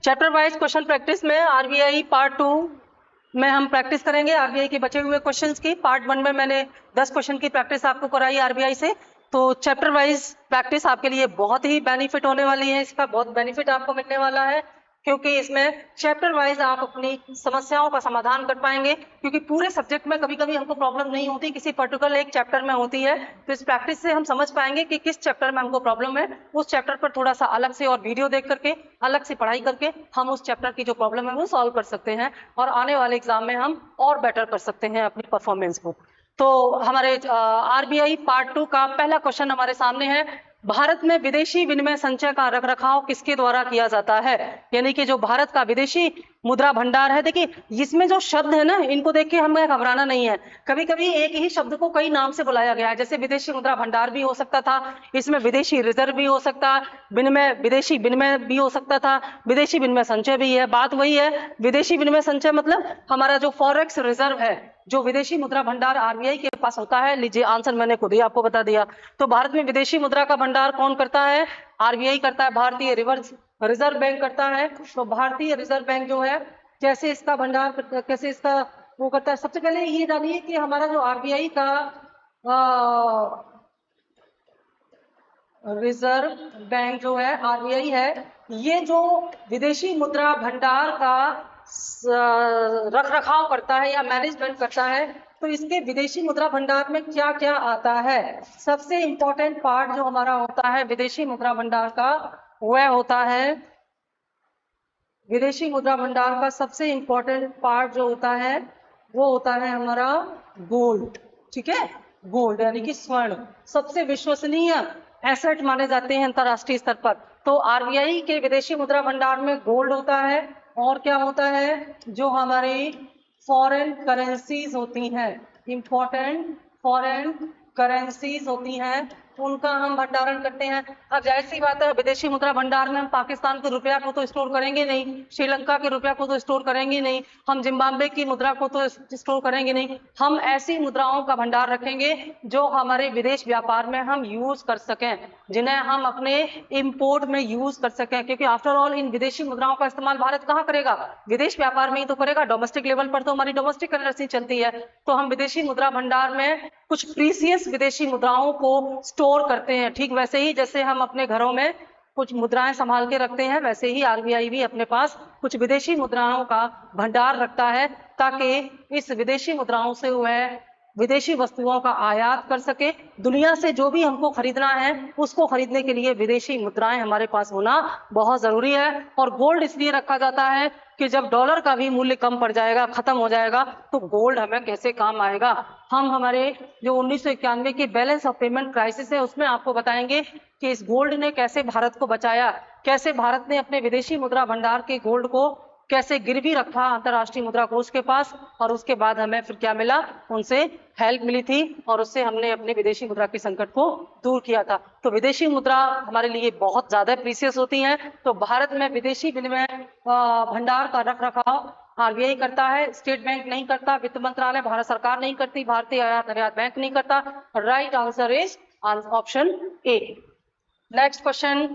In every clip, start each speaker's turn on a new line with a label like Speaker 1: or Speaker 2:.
Speaker 1: Chapter wise question practice में RBI part 2 में हम प्रैक्टिस करेंगे आरबीआई के बचे हुए क्वेश्चंस की। पार्ट 1 में मैंने 10 क्वेश्चन की प्रैक्टिस आपको कराई आरबीआई से। तो चैप्टर वाइज प्रैक्टिस आपके लिए बहुत ही बेनिफिट होने वाली है, इसका बहुत बेनिफिट आपको मिलने वाला है, क्योंकि इसमें चैप्टर वाइज आप अपनी समस्याओं का समाधान कर पाएंगे। क्योंकि पूरे सब्जेक्ट में कभी कभी हमको प्रॉब्लम नहीं होती, किसी पर्टिकुलर एक चैप्टर में होती है। तो इस प्रैक्टिस से हम समझ पाएंगे कि किस चैप्टर में हमको प्रॉब्लम है, उस चैप्टर पर थोड़ा सा अलग से और वीडियो देख करके अलग से पढ़ाई करके हम उस चैप्टर की जो प्रॉब्लम है वो सॉल्व कर सकते हैं, और आने वाले एग्जाम में हम और बेटर कर सकते हैं अपनी परफॉर्मेंस को। तो हमारे आरबीआई पार्ट 2 का पहला क्वेश्चन हमारे सामने है, भारत में विदेशी विनिमय संचय का रखरखाव किसके द्वारा किया जाता है। यानी कि जो भारत का विदेशी मुद्रा भंडार है, देखिए इसमें जो शब्द है ना, इनको देख के हमें घबराना नहीं है। कभी कभी एक ही शब्द को कई नाम से बुलाया गया है, जैसे विदेशी मुद्रा भंडार भी हो सकता था, इसमें विदेशी रिजर्व भी हो सकता, विदेशी विनिमय भी हो सकता था, विदेशी विनिमय संचय भी है। बात वही है, विदेशी विनिमय संचय मतलब हमारा जो फॉरेक्स रिजर्व है, जो विदेशी मुद्रा भंडार आरबीआई के पास होता है। लीजिए आंसर मैंने खुद ही आपको बता दिया। तो भारत में विदेशी मुद्रा का भंडार कौन करता है? आरबीआई करता है, भारतीय रिजर्व बैंक करता है। तो भारतीय रिजर्व बैंक जो है कैसे इसका भंडार, कैसे इसका वो करता है, सबसे पहले ये जानिए कि हमारा जो आरबीआई का रिजर्व बैंक जो है आरबीआई है, ये जो विदेशी मुद्रा भंडार का रख रखाव करता है या मैनेजमेंट करता है, तो इसके विदेशी मुद्रा भंडार में क्या क्या आता है। सबसे इंपॉर्टेंट पार्ट जो हमारा होता है विदेशी मुद्रा भंडार का, वह होता है, विदेशी मुद्रा भंडार का सबसे इंपॉर्टेंट पार्ट जो होता है वो होता है हमारा गोल्ड। ठीक है, गोल्ड यानी कि स्वर्ण सबसे विश्वसनीय एसेट माने जाते हैं अंतरराष्ट्रीय स्तर पर। तो आरबीआई के विदेशी मुद्रा भंडार में गोल्ड होता है, और क्या होता है, जो हमारी फॉरेन करेंसीज होती हैं, इंपॉर्टेंट फॉरेन करेंसीज होती हैं, उनका हम भंडारण करते हैं। अब जाहिर सी बात है, विदेशी मुद्रा भंडार में हम पाकिस्तान के रुपया को तो स्टोर करेंगे नहीं, श्रीलंका के रुपया को तो स्टोर करेंगे नहीं, हम जिम्बाब्वे की मुद्रा को तो स्टोर करेंगे नहीं। हम ऐसी मुद्राओं का भंडार रखेंगे जो हमारे विदेश व्यापार में हम यूज कर सकें, जिन्हें हम अपने इंपोर्ट में यूज कर सकें। क्योंकि आफ्टर ऑल इन विदेशी मुद्राओं का इस्तेमाल भारत कहाँ करेगा? विदेश व्यापार में ही तो करेगा। डोमेस्टिक लेवल पर तो हमारी डोमेस्टिक करेंसी चलती है। तो हम विदेशी मुद्रा भंडार में कुछ प्रीसियस विदेशी मुद्राओं को स्टोर करते हैं। ठीक वैसे ही जैसे हम अपने घरों में कुछ मुद्राएं संभाल के रखते हैं, वैसे ही आरबीआई भी अपने पास कुछ विदेशी मुद्राओं का भंडार रखता है, ताकि इस विदेशी मुद्राओं से वह विदेशी वस्तुओं का आयात कर सके। दुनिया से जो भी हमको खरीदना है उसको खरीदने के लिए विदेशी मुद्राएं हमारे पास होना बहुत जरूरी है। और गोल्ड इसलिए रखा जाता है कि जब डॉलर का भी मूल्य कम पड़ जाएगा, खत्म हो जाएगा, तो गोल्ड हमें कैसे काम आएगा। हम हमारे जो 1991 की बैलेंस ऑफ पेमेंट क्राइसिस है उसमें आपको बताएंगे कि इस गोल्ड ने कैसे भारत को बचाया, कैसे भारत ने अपने विदेशी मुद्रा भंडार के गोल्ड को कैसे गिरवी रखा अंतरराष्ट्रीय मुद्रा कोष के पास, और उसके बाद हमें फिर क्या मिला, उनसे हेल्प मिली थी, और उससे हमने अपने विदेशी मुद्रा के संकट को दूर किया था। तो विदेशी मुद्रा हमारे लिए बहुत ज्यादा प्रीसियस होती हैं। तो भारत में विदेशी विनिमय भंडार का रख रखाव आरबीआई करता है, स्टेट बैंक नहीं करता, वित्त मंत्रालय भारत सरकार नहीं करती, भारतीय आयात निर्यात बैंक नहीं करता। Right answer is option A. Next question,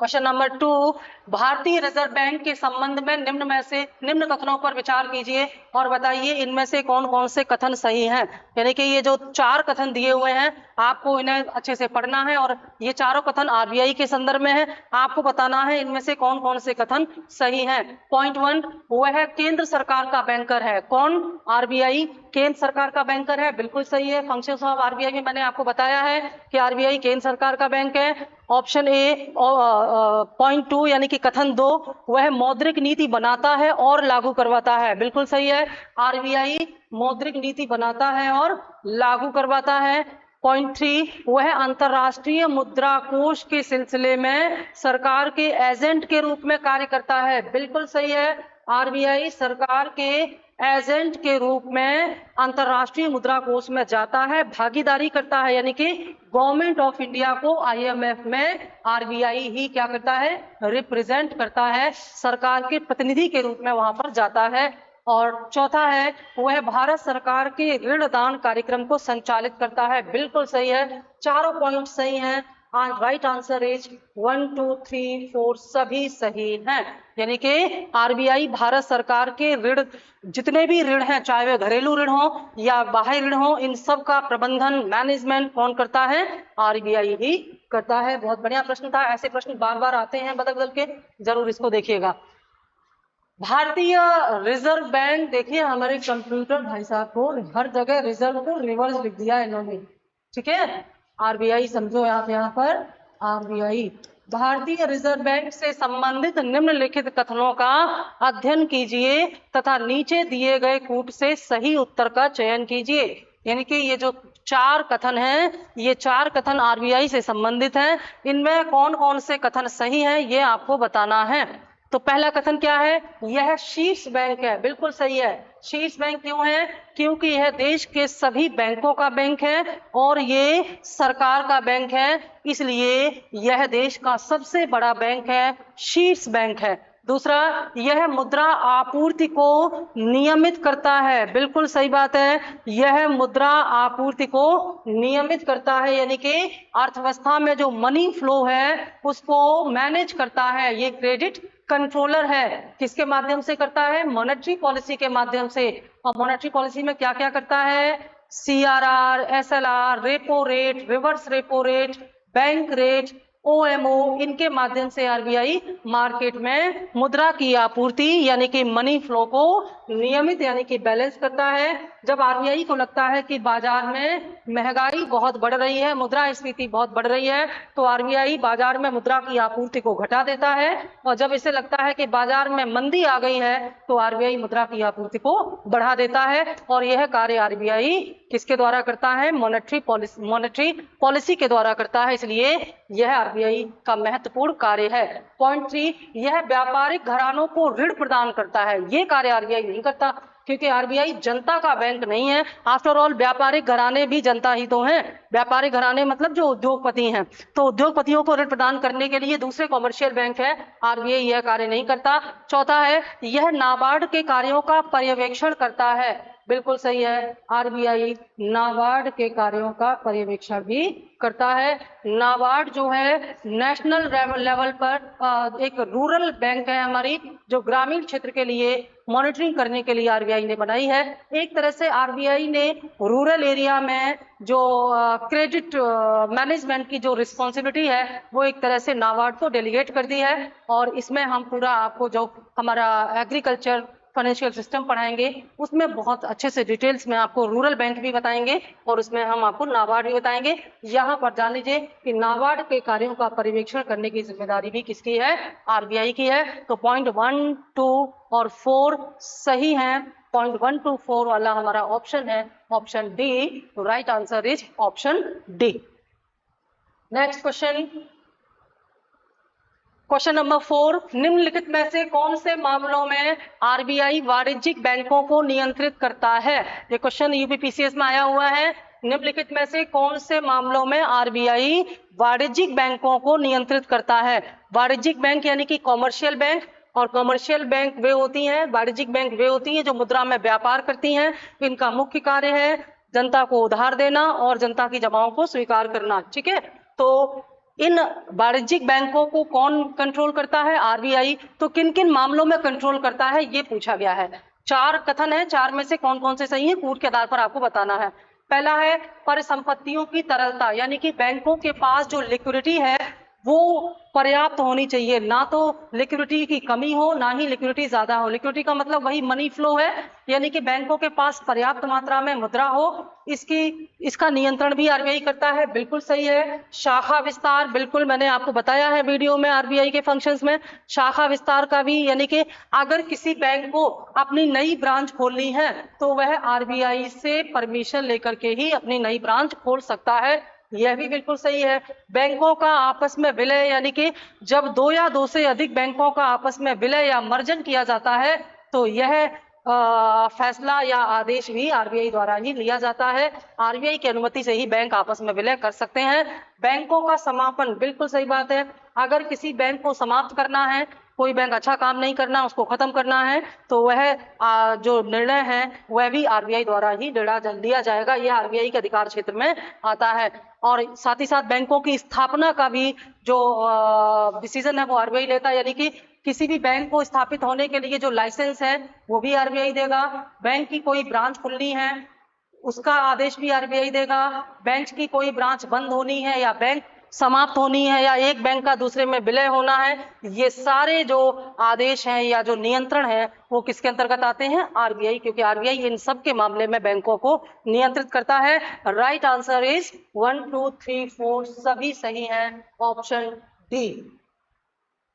Speaker 1: question number 2, भारतीय रिजर्व बैंक के संबंध में निम्न कथनों पर विचार कीजिए और बताइए इनमें से कौन कौन से कथन सही हैं। यानी कि ये जो 4 कथन दिए हुए हैं आपको इन्हें अच्छे से पढ़ना है, और ये चारों कथन आरबीआई के संदर्भ में है। आपको बताना है इनमें से कौन कौन से कथन सही हैं। पॉइंट 1, वह केंद्र सरकार का बैंकर है। कौन? आरबीआई केंद्र सरकार का बैंकर है, बिल्कुल सही है। फंक्शंस ऑफ आरबीआई में मैंने आपको बताया है कि आरबीआई केंद्र सरकार का बैंक है। ऑप्शन ए। पॉइंट 2 यानी कि कथन 2, वह मौद्रिक नीति बनाता है और लागू करवाता है, बिल्कुल सही है। आरबीआई मौद्रिक नीति बनाता है और लागू करवाता है। पॉइंट 3, वह अंतरराष्ट्रीय मुद्रा कोष के सिलसिले में सरकार के एजेंट के रूप में कार्य करता है, बिल्कुल सही है। आरबीआई सरकार के एजेंट के रूप में अंतरराष्ट्रीय मुद्रा कोष में जाता है, भागीदारी करता है, यानी कि गवर्नमेंट ऑफ इंडिया को आईएमएफ में आरबीआई ही क्या करता है, रिप्रेजेंट करता है, सरकार के प्रतिनिधि के रूप में वहां पर जाता है। और चौथा है, वह भारत सरकार के ऋण दान कार्यक्रम को संचालित करता है, बिल्कुल सही है। चारों पॉइंट सही हैं। राइट आंसर इज 1 2 3 4 सभी सही हैं। यानी कि आरबीआई भारत सरकार के ऋण, जितने भी ऋण हैं, चाहे वे घरेलू ऋण हो या बाह्य ऋण हो, इन सब का प्रबंधन मैनेजमेंट कौन करता है? आरबीआई ही करता है। बहुत बढ़िया प्रश्न था। ऐसे प्रश्न बार बार आते हैं बदल बदल के, जरूर इसको देखिएगा। भारतीय रिजर्व बैंक, देखिए हमारे कंप्यूटर भाई साहब को हर जगह रिजर्व को रिवर्स लिख दिया है इन्होंने, ठीक है। आरबीआई समझो आप यहाँ पर आरबीआई। भारतीय रिजर्व बैंक से संबंधित निम्नलिखित कथनों का अध्ययन कीजिए तथा नीचे दिए गए कूट से सही उत्तर का चयन कीजिए। यानी कि ये जो 4 कथन हैं, ये 4 कथन आरबीआई से संबंधित हैं। इनमें कौन कौन से कथन सही हैं ये आपको बताना है। तो पहला कथन क्या है? यह शीर्ष बैंक है। बिल्कुल सही है। शीर्ष बैंक क्यों है? क्योंकि यह देश के सभी बैंकों का बैंक है और ये सरकार का बैंक है, इसलिए यह देश का सबसे बड़ा बैंक है, शीर्ष बैंक है। दूसरा, यह मुद्रा आपूर्ति को नियमित करता है। बिल्कुल सही बात है, यह मुद्रा आपूर्ति को नियमित करता है, यानी कि अर्थव्यवस्था में जो मनी फ्लो है उसको मैनेज करता है। ये क्रेडिट कंट्रोलर है। किसके माध्यम से करता है? मॉनेटरी पॉलिसी के माध्यम से। और मॉनेटरी पॉलिसी में क्या क्या करता है? CRR, SLR, repo rate, reverse repo rate, bank rate, OMO, इनके माध्यम से आरबीआई मार्केट में मुद्रा की आपूर्ति यानी कि मनी फ्लो को नियमित यानी कि बैलेंस करता है। जब आरबीआई को लगता है कि बाजार में महंगाई बहुत बढ़ रही है, मुद्रास्फीति बहुत बढ़ रही है, तो आरबीआई बाजार में मुद्रा की आपूर्ति को घटा देता है। और जब इसे लगता है कि बाजार में मंदी आ गई है, तो आरबीआई मुद्रा की आपूर्ति को बढ़ा देता है। और यह कार्य आरबीआई किसके द्वारा करता है? मॉनेटरी पॉलिसी के द्वारा करता है, इसलिए यह आरबीआई का महत्वपूर्ण कार्य है। पॉइंट 3, यह व्यापारिक घरानों को ऋण प्रदान करता है। ये कार्य आरबीआई नहीं करता, क्योंकि आरबीआई जनता का बैंक नहीं है। आफ्टर ऑल व्यापारिक घराने भी जनता ही तो हैं। व्यापारिक घराने मतलब जो उद्योगपति हैं, तो उद्योगपतियों को ऋण प्रदान करने के लिए दूसरे कॉमर्शियल बैंक है, आरबीआई यह कार्य नहीं करता। चौथा है, यह नाबार्ड के कार्यों का पर्यवेक्षण करता है। बिल्कुल सही है, आरबीआई नाबार्ड के कार्यों का पर्यवेक्षण भी करता है। नाबार्ड जो है नेशनल लेवल पर एक रूरल बैंक है हमारी, जो ग्रामीण क्षेत्र के लिए मॉनिटरिंग करने के लिए आरबीआई ने बनाई है। एक तरह से आरबीआई ने रूरल एरिया में जो क्रेडिट मैनेजमेंट की जो रिस्पॉन्सिबिलिटी है वो एक तरह से नाबार्ड को डेलीगेट कर दी है। और इसमें हम पूरा आपको जो हमारा एग्रीकल्चर फाइनेंशियल सिस्टम पढ़ाएंगे उसमें बहुत अच्छे से डिटेल्स में आपको रूरल बैंक भी बताएंगे और उसमें हम आपको नाबार्ड भी बताएंगे। यहाँ पर जान लीजिए कि नाबार्ड के कार्यों का पर्यवेक्षण करने की जिम्मेदारी भी किसकी है? आरबीआई की है। तो पॉइंट 1, 2 और 4 सही हैं। पॉइंट 1 to 4 वाला हमारा ऑप्शन है ऑप्शन डी। तो right answer is option D. Next question, question number 4, निम्नलिखित में से कौन से मामलों में आरबीआई वाणिज्यिक बैंकों को नियंत्रित करता है? ये क्वेश्चन यूपीपीसीएस में आया हुआ है। निम्नलिखित में से कौन से मामलों में आरबीआई वाणिज्यिक बैंकों को नियंत्रित करता है? वाणिज्यिक बैंक यानी कि कॉमर्शियल बैंक, और कॉमर्शियल बैंक वे होती हैं, वाणिज्यिक बैंक वे होती हैं जो मुद्रा में व्यापार करती हैं। इनका मुख्य कार्य है जनता को उधार देना और जनता की जमाओं को स्वीकार करना, ठीक है। तो इन वाणिज्यिक बैंकों को कौन कंट्रोल करता है? आरबीआई। तो किन किन मामलों में कंट्रोल करता है ये पूछा गया है। 4 कथन है, 4 में से कौन कौन से सही है कूट के आधार पर आपको बताना है। पहला है परिसंपत्तियों की तरलता, यानी कि बैंकों के पास जो लिक्विडिटी है वो पर्याप्त होनी चाहिए, ना तो लिक्विडिटी की कमी हो ना ही लिक्विडिटी ज्यादा हो। लिक्विडिटी का मतलब वही मनी फ्लो है, यानी कि बैंकों के पास पर्याप्त मात्रा में मुद्रा हो। इसका नियंत्रण भी आरबीआई करता है। बिल्कुल सही है। शाखा विस्तार, बिल्कुल मैंने आपको बताया है वीडियो में आरबीआई के फंक्शंस में शाखा विस्तार का भी, यानी कि अगर किसी बैंक को अपनी नई ब्रांच खोलनी है तो वह आरबीआई से परमिशन लेकर के ही अपनी नई ब्रांच खोल सकता है। यह भी बिल्कुल सही है। बैंकों का आपस में विलय, यानी कि जब 2 या 2 से अधिक बैंकों का आपस में विलय या मर्जन किया जाता है तो यह फैसला या आदेश भी आरबीआई द्वारा ही लिया जाता है। आरबीआई की अनुमति से ही बैंक आपस में विलय कर सकते हैं। बैंकों का समापन, बिल्कुल सही बात है। अगर किसी बैंक को समाप्त करना है कोई बैंक अच्छा काम नहीं करना, उसको खत्म करना है, तो वह जो निर्णय है वह भी आरबीआई द्वारा ही लिया जाएगा। यह आरबीआई के अधिकार क्षेत्र में आता है। और साथ ही साथ बैंकों की स्थापना का भी जो डिसीजन है वो आरबीआई लेता है, यानी कि किसी भी बैंक को स्थापित होने के लिए जो लाइसेंस है वो भी आरबीआई देगा। बैंक की कोई ब्रांच खुलनी है उसका आदेश भी आरबीआई देगा। बैंक की कोई ब्रांच बंद होनी है या बैंक समाप्त होनी है या एक बैंक का दूसरे में विलय होना है, ये सारे जो आदेश हैं या जो नियंत्रण है वो किसके अंतर्गत आते हैं? आरबीआई, क्योंकि आरबीआई इन सब के मामले में बैंकों को नियंत्रित करता है। राइट आंसर इज 1 2 3 4 सभी सही हैं, option D.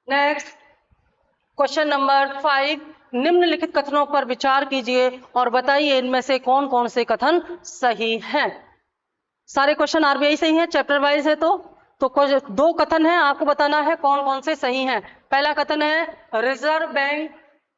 Speaker 1: Next question number 5, निम्नलिखित कथनों पर विचार कीजिए और बताइए इनमें से कौन कौन से कथन सही हैं। सारे क्वेश्चन आरबीआई से ही हैं, चैप्टर वाइज है तो कुछ 2 कथन हैं, आपको बताना है कौन कौन से सही हैं। पहला कथन है रिजर्व बैंक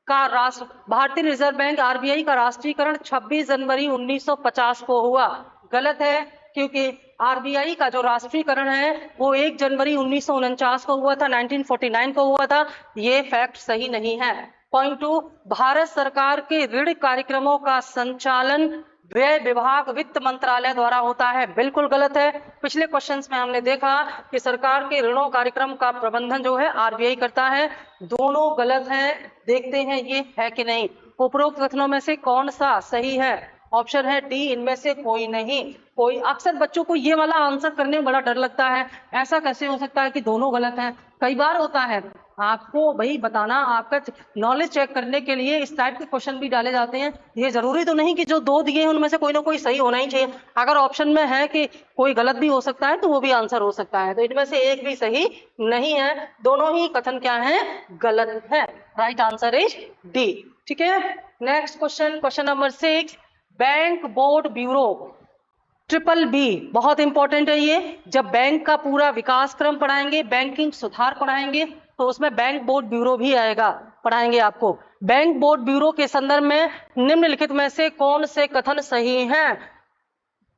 Speaker 1: का भारतीय रिजर्व बैंक आरबीआई का राष्ट्रीयकरण 26 जनवरी 1950 को हुआ। गलत है, क्योंकि आरबीआई का जो राष्ट्रीयकरण है वो 1 जनवरी 1949 को हुआ था, 1949 को हुआ था। ये फैक्ट सही नहीं है। पॉइंट 2, भारत सरकार के ऋण कार्यक्रमों का संचालन व्यय विभाग वित्त मंत्रालय द्वारा होता है। बिल्कुल गलत है। पिछले क्वेश्चंस में हमने देखा कि सरकार के ऋणों कार्यक्रम का प्रबंधन जो है आरबीआई करता है। दोनों गलत हैं, देखते हैं ये है कि नहीं। उपरोक्त कथनों में से कौन सा सही है? ऑप्शन है डी, इनमें से कोई नहीं। कोई अक्सर बच्चों को ये वाला आंसर करने में बड़ा डर लगता है, ऐसा कैसे हो सकता है कि दोनों गलत हैं। कई बार होता है, आपको भाई बताना, आपका नॉलेज चेक करने के लिए इस टाइप के क्वेश्चन भी डाले जाते हैं। ये जरूरी तो नहीं कि जो 2 दिए हैं उनमें से कोई ना कोई सही होना ही चाहिए। अगर ऑप्शन में है कि कोई गलत भी हो सकता है तो वो भी आंसर हो सकता है, तो इनमें से एक भी सही नहीं है। दोनों ही कथन क्या है? गलत है। Right answer is D. ठीक है, next question, question number 6, bank board bureau triple B, बहुत इंपॉर्टेंट है ये। जब बैंक का पूरा विकास क्रम पढ़ाएंगे, बैंकिंग सुधार पढ़ाएंगे, तो उसमें बैंक बोर्ड ब्यूरो भी आएगा, पढ़ाएंगे आपको। बैंक बोर्ड ब्यूरो के संदर्भ में निम्नलिखित में से कौन से कथन सही हैं?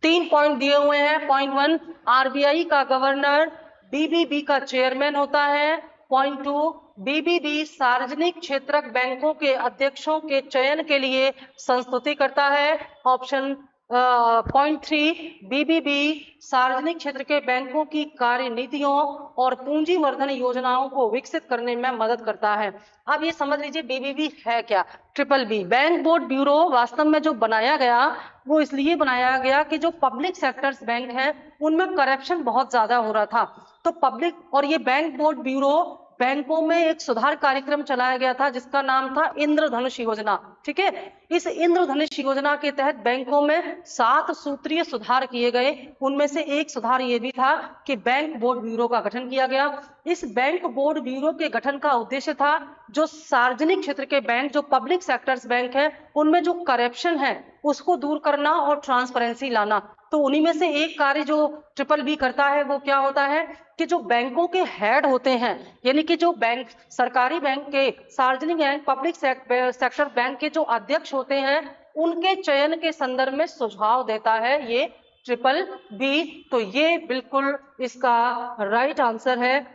Speaker 1: 3 पॉइंट दिए हुए हैं। पॉइंट 1, आरबीआई का गवर्नर बीबीबी का चेयरमैन होता है। पॉइंट 2, बीबीबी सार्वजनिक क्षेत्रक बैंकों के अध्यक्षों के चयन के लिए संस्तुति करता है। ऑप्शन पॉइंट 3, बीबीबी सार्वजनिक क्षेत्र के बैंकों की कार्यनीतियों और पूंजीवर्धन योजनाओं को विकसित करने में मदद करता है। अब ये समझ लीजिए बीबीबी है क्या? Triple B, bank board bureau वास्तव में जो बनाया गया वो इसलिए बनाया गया कि जो पब्लिक सेक्टर्स बैंक हैं उनमें करप्शन बहुत ज्यादा हो रहा था, तो पब्लिक और ये बैंक बोर्ड ब्यूरो बैंकों में एक सुधार कार्यक्रम चलाया गया था जिसका नाम था इंद्रधनुष योजना। ठीक है, इस इंद्रधनुष योजना के तहत बैंकों में 7 सूत्रीय सुधार किए गए। उनमें से एक सुधार ये भी था कि बैंक बोर्ड ब्यूरो का गठन किया गया। इस बैंक बोर्ड ब्यूरो के गठन का उद्देश्य था जो सार्वजनिक क्षेत्र के बैंक, जो पब्लिक सेक्टर्स बैंक है, उनमें जो करप्शन है उसको दूर करना और ट्रांसपेरेंसी लाना। तो उन्हीं में से एक कार्य जो ट्रिपल बी करता है वो क्या होता है कि जो बैंकों के हेड होते हैं, यानी कि जो बैंक, सरकारी बैंक के, सार्वजनिक बैंक, पब्लिक सेक्टर बैंक के जो अध्यक्ष होते हैं, उनके चयन के संदर्भ में सुझाव देता है ये ट्रिपल बी। तो ये बिल्कुल इसका राइट आंसर है,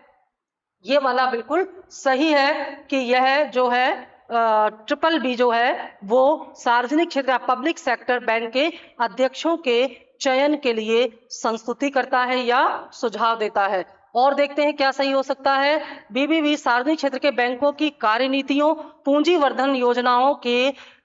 Speaker 1: ये वाला बिल्कुल सही है कि यह जो है ट्रिपल बी जो है वो सार्वजनिक क्षेत्र पब्लिक सेक्टर बैंक के अध्यक्षों के चयन के लिए संस्तुति करता है या सुझाव देता है। और देखते हैं क्या सही हो सकता है। बीबीबी सार्वजनिक क्षेत्र के बैंकों की कार्यनीतियों, पूंजीवर्धन योजनाओं के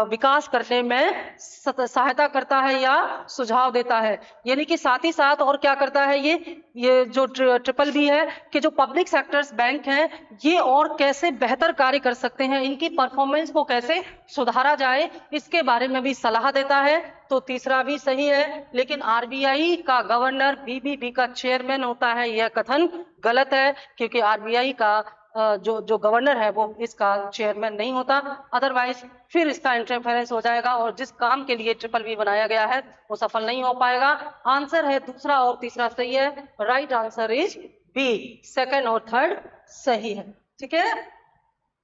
Speaker 1: विकास करने में सहायता करता है या सुझाव देता है, यानी कि साथ ही साथ और क्या करता है ये जो ट्रिपल बी है कि जो पब्लिक सेक्टर्स बैंक हैं ये और कैसे बेहतर कार्य कर सकते हैं, इनकी परफॉर्मेंस को कैसे सुधारा जाए, इसके बारे में भी सलाह देता है। तो तीसरा भी सही है, लेकिन आरबीआई का गवर्नर बीबीबी का चेयरमैन होता है, यह कथन गलत है, क्योंकि आरबीआई का जो गवर्नर है वो इसका चेयरमैन नहीं होता, अदरवाइज फिर इसका इंटरफेरेंस हो जाएगा और जिस काम के लिए ट्रिपल बी बनाया गया है वो सफल नहीं हो पाएगा। आंसर है दूसरा और तीसरा सही है। Right answer is B, second और थर्ड सही है। ठीक है,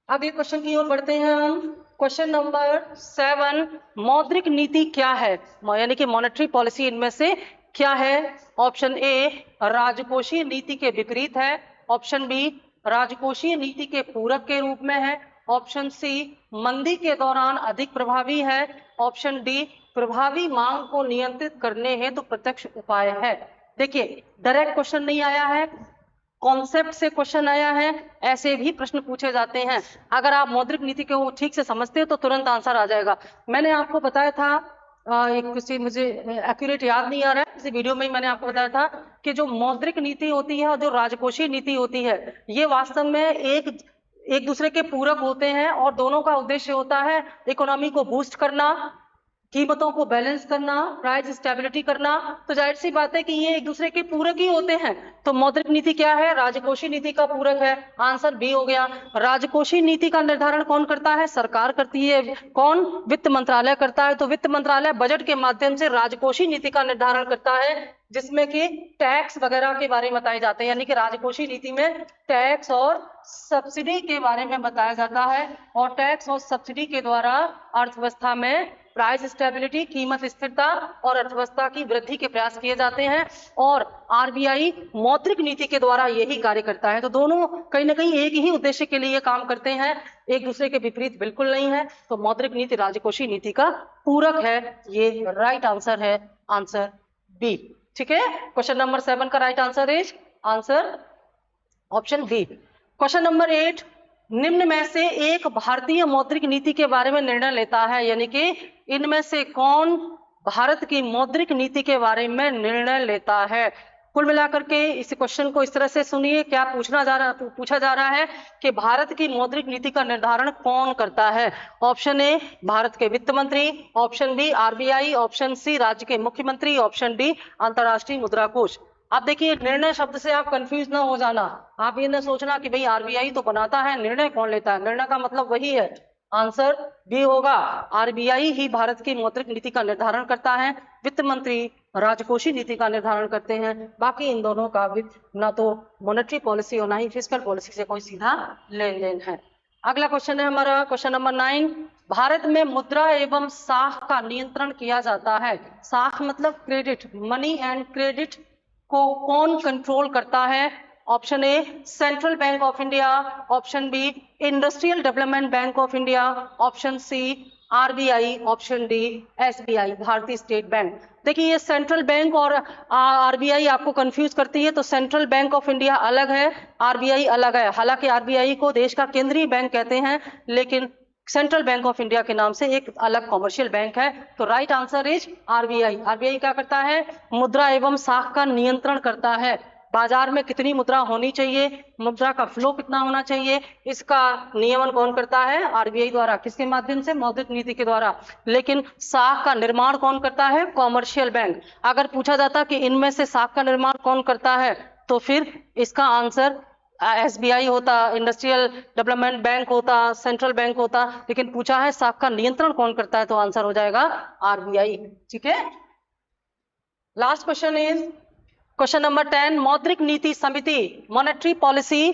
Speaker 1: अगले क्वेश्चन की ओर बढ़ते हैं हम। क्वेश्चन नंबर 7, मौद्रिक नीति क्या है, यानी कि मॉनेटरी पॉलिसी इनमें से क्या है? ऑप्शन ए राजकोषीय नीति के विपरीत है। ऑप्शन बी राजकोषीय नीति के पूरक के रूप में है। ऑप्शन सी, मंदी के दौरान अधिक प्रभावी है। ऑप्शन डी, प्रभावी मांग को नियंत्रित करने हेतु प्रत्यक्ष उपाय है। देखिए, डायरेक्ट क्वेश्चन नहीं आया है, कॉन्सेप्ट से क्वेश्चन आया है, ऐसे भी प्रश्न पूछे जाते हैं। अगर आप मौद्रिक नीति को ठीक से समझते हो तो तुरंत आंसर आ जाएगा। मैंने आपको बताया था, एक किसी मुझे एक्यूरेट याद नहीं आ रहा है, किसी वीडियो में ही मैंने आपको बताया था कि जो मौद्रिक नीति होती है और जो राजकोषीय नीति होती है, ये वास्तव में एक दूसरे के पूरक होते हैं और दोनों का उद्देश्य होता है इकोनॉमी को बूस्ट करना, कीमतों को बैलेंस करना, प्राइस स्टेबिलिटी करना। तो जाहिर सी बात है कि ये एक दूसरे के पूरक ही होते हैं। तो मौद्रिक नीति क्या है? राजकोषीय नीति का पूरक है। आंसर बी हो गया। राजकोषीय नीति का निर्धारण कौन करता है? सरकार करती है। कौन? वित्त मंत्रालय करता है। तो वित्त मंत्रालय बजट के माध्यम से राजकोषीय नीति का निर्धारण करता है, जिसमें कि टैक्स वगैरह के बारे में बताए जाते हैं। यानी कि राजकोषीय नीति में टैक्स और सब्सिडी के बारे में बताया जाता है, और टैक्स और सब्सिडी के द्वारा अर्थव्यवस्था में प्राइस स्टेबिलिटी, कीमत स्थिरता और अर्थव्यवस्था की वृद्धि के प्रयास किए जाते हैं। और आरबीआई मौद्रिक नीति के द्वारा यही कार्य करता है। तो दोनों कहीं ना कहीं एक ही उद्देश्य के लिए काम करते हैं, एक दूसरे के विपरीत बिल्कुल नहीं है। तो मौद्रिक नीति राजकोषीय नीति का पूरक है। ये राइट आंसर है, आंसर बी। ठीक है, क्वेश्चन नंबर 7 का right answer is answer option B. Question number 8, निम्न में से एक भारतीय मौद्रिक नीति के बारे में निर्णय लेता है। यानी कि इनमें से कौन भारत की मौद्रिक नीति के बारे में निर्णय लेता है? कुल मिलाकर के इस क्वेश्चन को इस तरह से सुनिए, क्या पूछा जा रहा है कि भारत की मौद्रिक नीति का निर्धारण कौन करता है? ऑप्शन ए, भारत के वित्त मंत्री। Option B, RBI. Option C, राज्य के मुख्यमंत्री। ऑप्शन डी, अंतर्राष्ट्रीय मुद्रा कोष। अब देखिए, निर्णय शब्द से आप कंफ्यूज ना हो जाना। आप ये ना सोचना कि भाई आरबीआई तो बनाता है, निर्णय कौन लेता है। निर्णय का मतलब वही है, आंसर बी होगा। आरबीआई ही भारत की मौद्रिक नीति का निर्धारण करता है। वित्त मंत्री राजकोषीय नीति का निर्धारण करते हैं। बाकी इन दोनों का ना तो मॉनेटरी पॉलिसी और ना ही फिस्कल पॉलिसी से कोई सीधा लेन देन है। अगला क्वेश्चन है हमारा क्वेश्चन नंबर 9, भारत में मुद्रा एवं साख का नियंत्रण किया जाता है। साख मतलब क्रेडिट, मनी एंड क्रेडिट को कौन कंट्रोल करता है? Option A, central bank of India. Option B, industrial development bank of India. Option C, RBI. Option D, SBI, Bharatiya state bank. देखिए, ये सेंट्रल बैंक और आरबीआई आपको कंफ्यूज करती है। तो सेंट्रल बैंक ऑफ इंडिया अलग है, आरबीआई अलग है। हालांकि आरबीआई को देश का केंद्रीय बैंक कहते हैं, लेकिन सेंट्रल बैंक ऑफ इंडिया के नाम से एक अलग कॉमर्शियल बैंक है। तो right answer is RBI. RBI क्या करता है? मुद्रा एवं साख का नियंत्रण करता है। बाजार में कितनी मुद्रा होनी चाहिए, मुद्रा का फ्लो कितना होना चाहिए, इसका नियमन कौन करता है? आरबीआई द्वारा। किसके माध्यम से? मौद्रिक नीति के द्वारा। लेकिन साख का निर्माण कौन करता है? Commercial bank. अगर पूछा जाता कि इनमें से साख का निर्माण कौन करता है, तो फिर इसका आंसर एसबीआई होता, इंडस्ट्रियल डेवलपमेंट बैंक होता, सेंट्रल बैंक होता। लेकिन पूछा है साख का नियंत्रण कौन करता है, तो आंसर हो जाएगा आरबीआई। ठीक है, last question is question number 10, मौद्रिक नीति समिति, मॉनेटरी पॉलिसी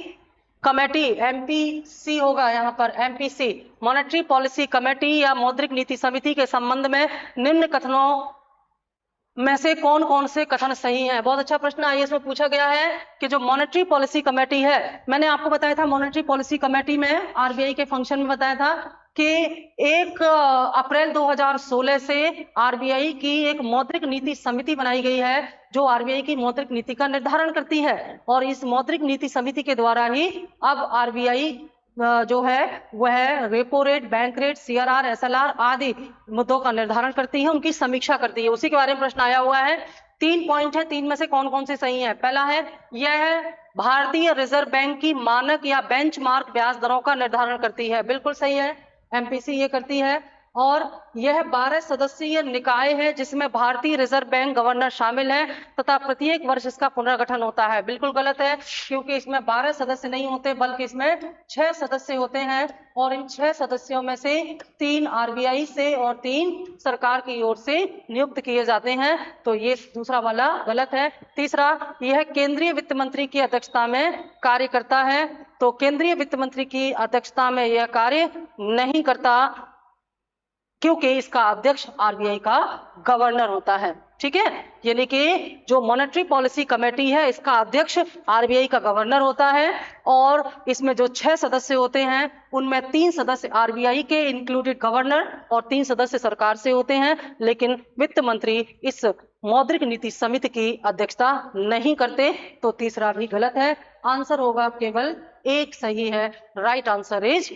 Speaker 1: कमेटी, एमपीसी होगा यहाँ पर, एमपीसी, मॉनेटरी पॉलिसी कमेटी या मौद्रिक नीति समिति के संबंध में निम्न कथनों में से कौन कौन से कथन सही हैं? बहुत अच्छा प्रश्न आईएएस में पूछा गया है कि जो मॉनेटरी पॉलिसी कमेटी है, मैंने आपको बताया था मॉनेटरी पॉलिसी कमेटी में आरबीआई के फंक्शन में बताया था कि 1 अप्रैल 2016 से आरबीआई की एक मौद्रिक नीति समिति बनाई गई है, जो आरबीआई की मौद्रिक नीति का निर्धारण करती है। और इस मौद्रिक नीति समिति के द्वारा ही अब आरबीआई जो है वह repo rate, bank rate, CRR, SLR आदि मुद्दों का निर्धारण करती है, उनकी समीक्षा करती है। उसी के बारे में प्रश्न आया हुआ है। 3 पॉइंट है, 3 में से कौन कौन से सही है? पहला है, यह है भारतीय रिजर्व बैंक की मानक या बेंचमार्क ब्याज दरों का निर्धारण करती है। बिल्कुल सही है, एमपीसी ये करती है। और यह 12 सदस्यीय निकाय है, जिसमें भारतीय रिजर्व बैंक गवर्नर शामिल है तथा प्रत्येक वर्ष इसका पुनर्गठन होता है। बिल्कुल गलत है, क्योंकि इसमें 12 सदस्य नहीं होते, बल्कि इसमें 6 सदस्य होते हैं। और इन 6 सदस्यों में से 3 आरबीआई से और 3 सरकार की ओर से नियुक्त किए जाते हैं। तो ये दूसरा वाला गलत है। तीसरा, यह केंद्रीय वित्त मंत्री की अध्यक्षता में कार्य करता है। तो केंद्रीय वित्त मंत्री की अध्यक्षता में यह कार्य नहीं करता, क्योंकि इसका अध्यक्ष आरबीआई का गवर्नर होता है। ठीक है, यानी कि जो मॉनेटरी पॉलिसी कमेटी है इसका अध्यक्ष आरबीआई का गवर्नर होता है, और इसमें जो 6 सदस्य होते हैं उनमें 3 सदस्य आरबीआई के इंक्लूडेड गवर्नर और 3 सदस्य सरकार से होते हैं, लेकिन वित्त मंत्री इस मौद्रिक नीति समिति की अध्यक्षता नहीं करते। तो तीसरा भी गलत है, आंसर होगा केवल एक सही है। Right answer is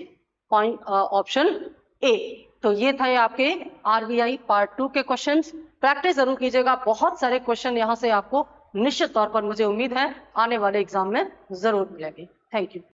Speaker 1: option A. तो ये थे आपके आरबीआई पार्ट 2 के क्वेश्चंस। प्रैक्टिस जरूर कीजिएगा, बहुत सारे क्वेश्चन यहाँ से आपको निश्चित तौर पर मुझे उम्मीद है आने वाले एग्जाम में जरूर मिलेंगे। Thank you.